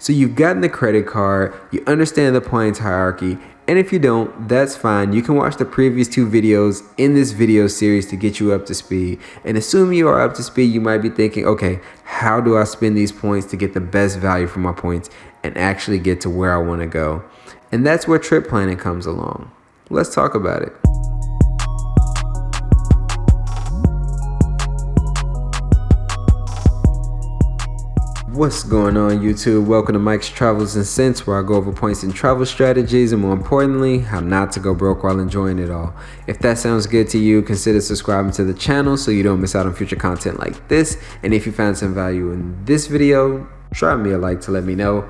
So you've gotten the credit card, you understand the points hierarchy, and if you don't, that's fine. You can watch the previous 2 videos in this video series to get you up to speed. And assuming you are up to speed, you might be thinking, okay, how do I spend these points to get the best value for my points and actually get to where I want to go? And that's where trip planning comes along. Let's talk about it. What's going on, YouTube? Welcome to Mike's Travels and Cents, where I go over points and travel strategies, and more importantly, how not to go broke while enjoying it all. If that sounds good to you, consider subscribing to the channel so you don't miss out on future content like this. And if you found some value in this video, drop me a like to let me know.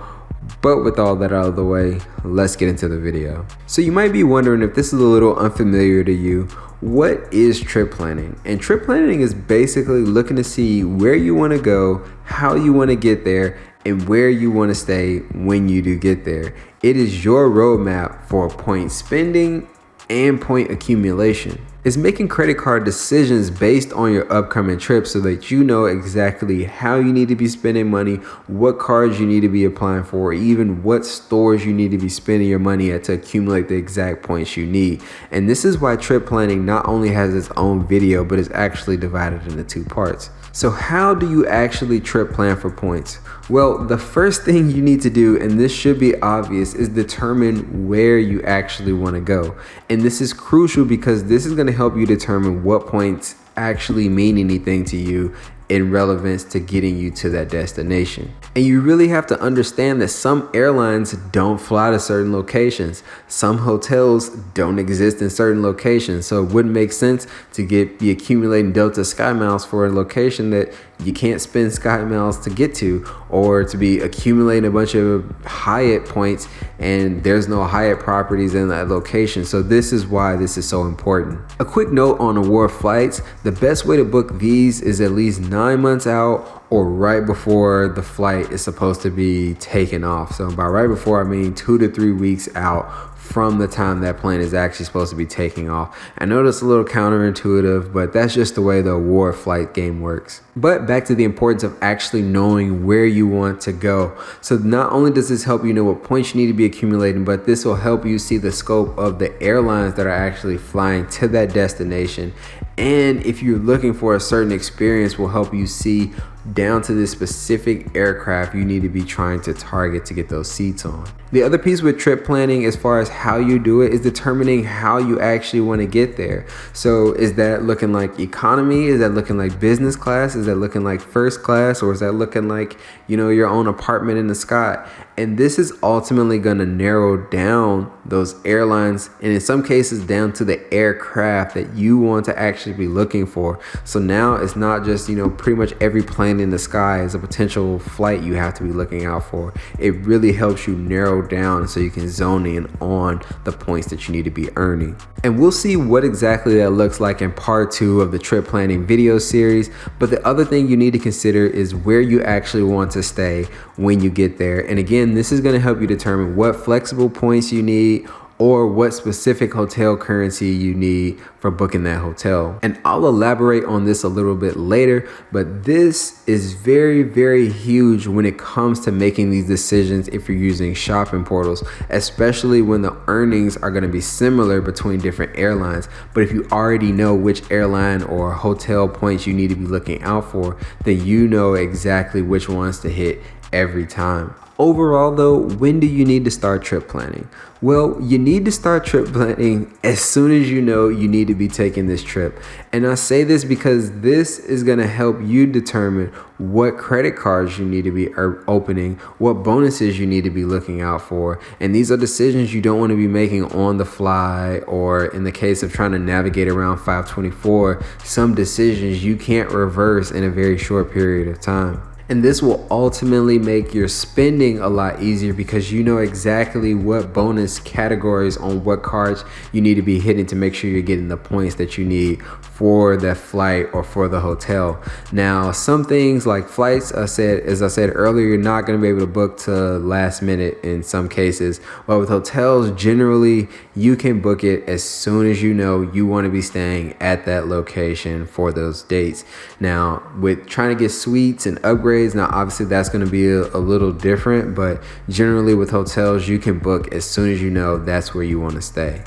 But with all that out of the way, let's get into the video. So you might be wondering if this is a little unfamiliar to you. What is trip planning? And trip planning is basically looking to see where you want to go, how you want to get there, and where you want to stay when you do get there. It is your roadmap for point spending and point accumulation. It's making credit card decisions based on your upcoming trip so that you know exactly how you need to be spending money, what cards you need to be applying for, even what stores you need to be spending your money at to accumulate the exact points you need. And this is why trip planning not only has its own video, but is actually divided into 2 parts. So how do you actually trip plan for points? Well, the first thing you need to do, and this should be obvious, is determine where you actually want to go. And this is crucial because this is going to help you determine what points actually mean anything to you in relevance to getting you to that destination. And you really have to understand that some airlines don't fly to certain locations. Some hotels don't exist in certain locations. So it wouldn't make sense to be accumulating Delta Sky Miles for a location that you can't spend Sky Miles to get to, or to be accumulating a bunch of Hyatt points and there's no Hyatt properties in that location. So this is why this is so important. A quick note on award flights: the best way to book these is at least 9 months out or right before the flight is supposed to be taken off. So by right before, I mean 2 to 3 weeks out from the time that plane is actually supposed to be taking off. I know that's a little counterintuitive, but that's just the way the award flight game works. But back to the importance of actually knowing where you want to go. So not only does this help you know what points you need to be accumulating, but this will help you see the scope of the airlines that are actually flying to that destination. And if you're looking for a certain experience, will help you see down to the specific aircraft you need to be trying to target to get those seats on. The other piece with trip planning, as far as how you do it, is determining how you actually want to get there. So is that looking like economy? Is that looking like business class? Is that looking like first class? Or is that looking like, your own apartment in the sky? And this is ultimately going to narrow down those airlines, and in some cases down to the aircraft that you want to actually be looking for. So now it's not just, pretty much every plane in the sky is a potential flight you have to be looking out for. It really helps you narrow down so you can zone in on the points that you need to be earning. And we'll see what exactly that looks like in part 2 of the trip planning video series. But the other thing you need to consider is where you actually want to stay when you get there. And again, this is going to help you determine what flexible points you need or what specific hotel currency you need for booking that hotel. And I'll elaborate on this a little bit later, but this is very, very huge when it comes to making these decisions if you're using shopping portals, especially when the earnings are going to be similar between different airlines. But if you already know which airline or hotel points you need to be looking out for, then you know exactly which ones to hit every time. Overall though, when do you need to start trip planning? Well, you need to start trip planning as soon as you know you need to be taking this trip. And I say this because this is going to help you determine what credit cards you need to be opening, what bonuses you need to be looking out for. And these are decisions you don't want to be making on the fly, or in the case of trying to navigate around 524, some decisions you can't reverse in a very short period of time. And this will ultimately make your spending a lot easier because you know exactly what bonus categories on what cards you need to be hitting to make sure you're getting the points that you need for that flight or for the hotel. Now, some things like flights, as I said earlier, you're not going to be able to book to last minute in some cases. But with hotels, generally, you can book it as soon as you know you want to be staying at that location for those dates. Now, with trying to get suites and upgrades, upgrades. Now, obviously, that's going to be a little different, but generally with hotels, you can book as soon as you know that's where you want to stay.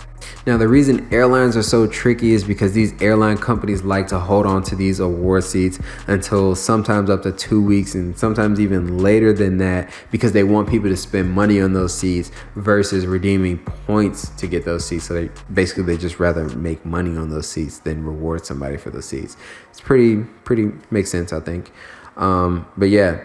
Now, the reason airlines are so tricky is because these airline companies like to hold on to these award seats until sometimes up to 2 weeks and sometimes even later than that, because they want people to spend money on those seats versus redeeming points to get those seats. So they just rather make money on those seats than reward somebody for those seats. It's pretty makes sense, I think. But yeah.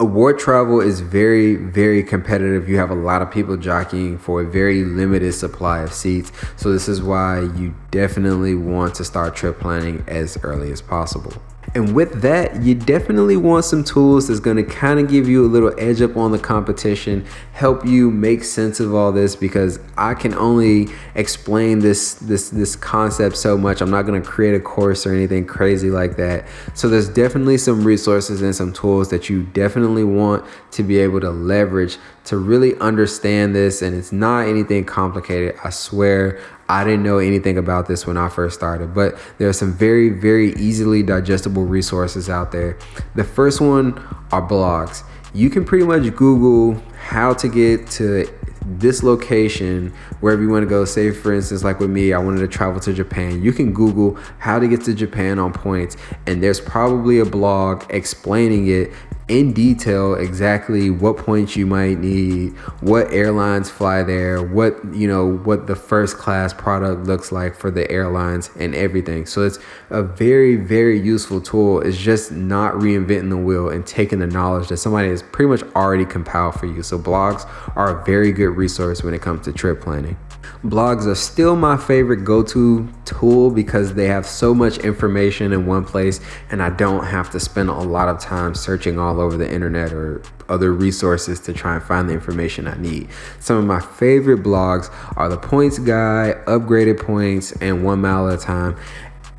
Award travel is very, very competitive. You have a lot of people jockeying for a very limited supply of seats. So this is why you definitely want to start trip planning as early as possible. And with that, you definitely want some tools that's going to kind of give you a little edge up on the competition, help you make sense of all this, because I can only explain this concept so much. I'm not going to create a course or anything crazy like that. So there's definitely some resources and some tools that you definitely want to be able to leverage to really understand this. And it's not anything complicated. I swear, I didn't know anything about this when I first started, but there are some very, very easily digestible resources out there. The first one are blogs. You can pretty much Google how to get to this location, wherever you want to go. Say, for instance, like with me, I wanted to travel to Japan. You can Google how to get to Japan on points, and there's probably a blog explaining it in detail, exactly what points you might need, what airlines fly there, what the first class product looks like for the airlines and everything. So it's a very, very useful tool. It's just not reinventing the wheel and taking the knowledge that somebody has pretty much already compiled for you. So blogs are a very good resource when it comes to trip planning. Blogs are still my favorite go-to tool because they have so much information in one place, and I don't have to spend a lot of time searching all over the internet or other resources to try and find the information I need. Some of my favorite blogs are The Points Guy, Upgraded Points, and 1 Mile at a Time.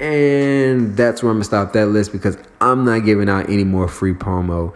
And that's where I'm gonna stop that list because I'm not giving out any more free promo,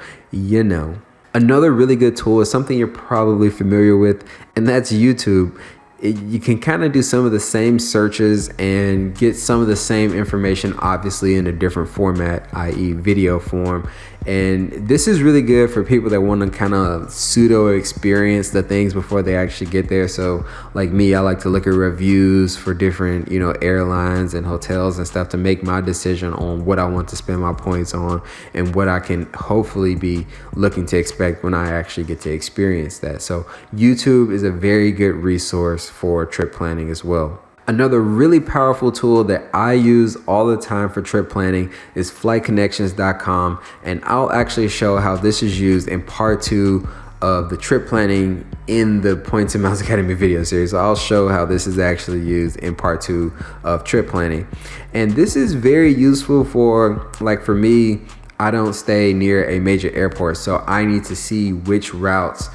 Another really good tool is something you're probably familiar with, and that's YouTube. You can kind of do some of the same searches and get some of the same information, obviously in a different format, i.e. video form. And this is really good for people that want to kind of pseudo experience the things before they actually get there. So like me, I like to look at reviews for different, airlines and hotels and stuff to make my decision on what I want to spend my points on and what I can hopefully be looking to expect when I actually get to experience that. So YouTube is a very good resource for trip planning as well. Another really powerful tool that I use all the time for trip planning is flightconnections.com, and I'll actually show how this is used in part 2 of the trip planning in the Points and Miles Academy video series. So I'll show how this is actually used in part 2 of trip planning. And this is very useful for me, I don't stay near a major airport, so I need to see which routes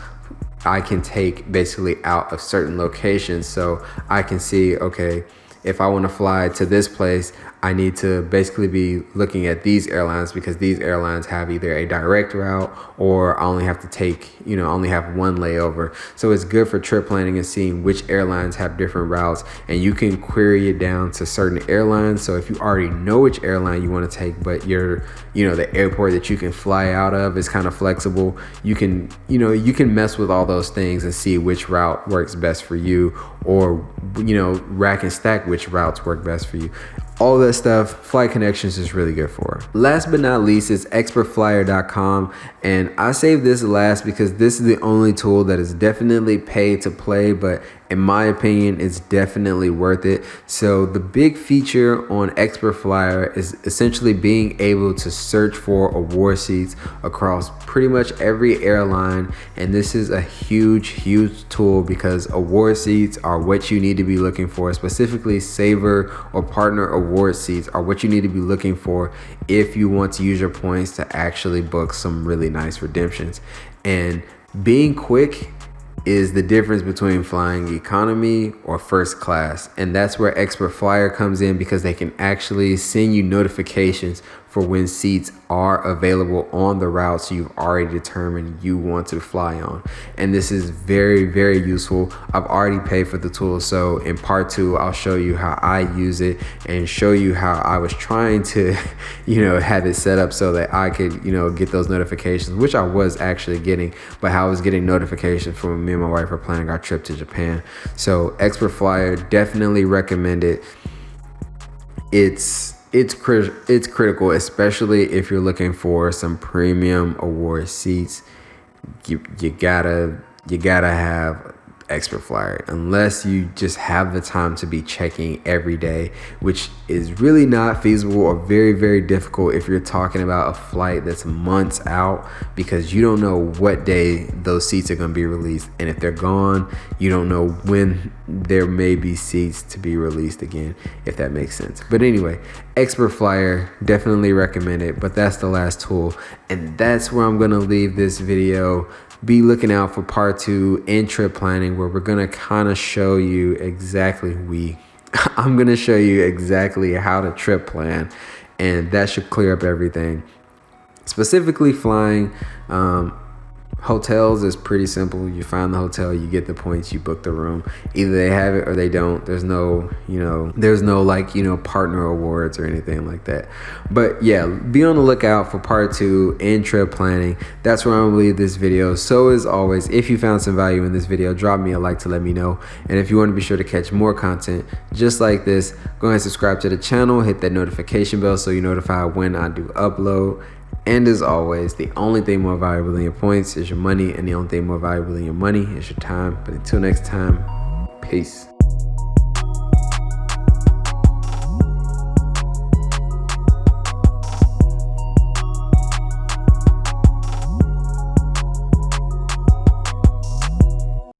I can take basically out of certain locations. So I can see, okay, if I want to fly to this place, I need to basically be looking at these airlines because these airlines have either a direct route or I only have to take, only have one layover. So it's good for trip planning and seeing which airlines have different routes, and you can query it down to certain airlines. So if you already know which airline you want to take, but the airport that you can fly out of is kind of flexible, you can mess with all those things and see which route works best for you, or, rack and stack which routes work best for you. All that stuff, Flight Connections is really good for. Last but not least is expertflyer.com, and I saved this last because this is the only tool that is definitely paid to play, but in my opinion, it's definitely worth it. So the big feature on Expert Flyer is essentially being able to search for award seats across pretty much every airline. And this is a huge tool because award seats are what you need to be looking for. Specifically, saver or partner award seats are what you need to be looking for if you want to use your points to actually book some really nice redemptions. And being quick is the difference between flying economy or first class. And that's where Expert Flyer comes in, because they can actually send you notifications for when seats are available on the routes you've already determined you want to fly on. And this is very, very useful. I've already paid for the tool, so in part 2 I'll show you how I use it and show you how I was trying to have it set up so that I could get those notifications, which I was actually getting, but how I was getting notifications from when me and my wife were planning our trip to Japan. So Expert Flyer, definitely recommend it. It's critical, especially if you're looking for some premium award seats. You gotta have Expert Flyer, unless you just have the time to be checking every day, which is really not feasible or very, very difficult if you're talking about a flight that's months out, because you don't know what day those seats are going to be released, and if they're gone, you don't know when there may be seats to be released again, if that makes sense. But anyway, Expert Flyer, definitely recommend it. But that's the last tool, and that's where I'm going to leave this video. Be looking out for part 2 and trip planning, where we're gonna kind of show you I'm gonna show you exactly how to trip plan, and that should clear up everything. Specifically flying, hotels is pretty simple. You find the hotel, you get the points, you book the room. Either they have it or they don't. There's no partner awards or anything like that. But yeah, be on the lookout for part 2 and trip planning. That's where I'm gonna leave this video. So as always, if you found some value in this video, drop me a like to let me know. And if you want to be sure to catch more content just like this, go ahead and subscribe to the channel, hit that notification bell so you're notified when I do upload. And as always, the only thing more valuable than your points is your money, and the only thing more valuable than your money is your time. But until next time, peace.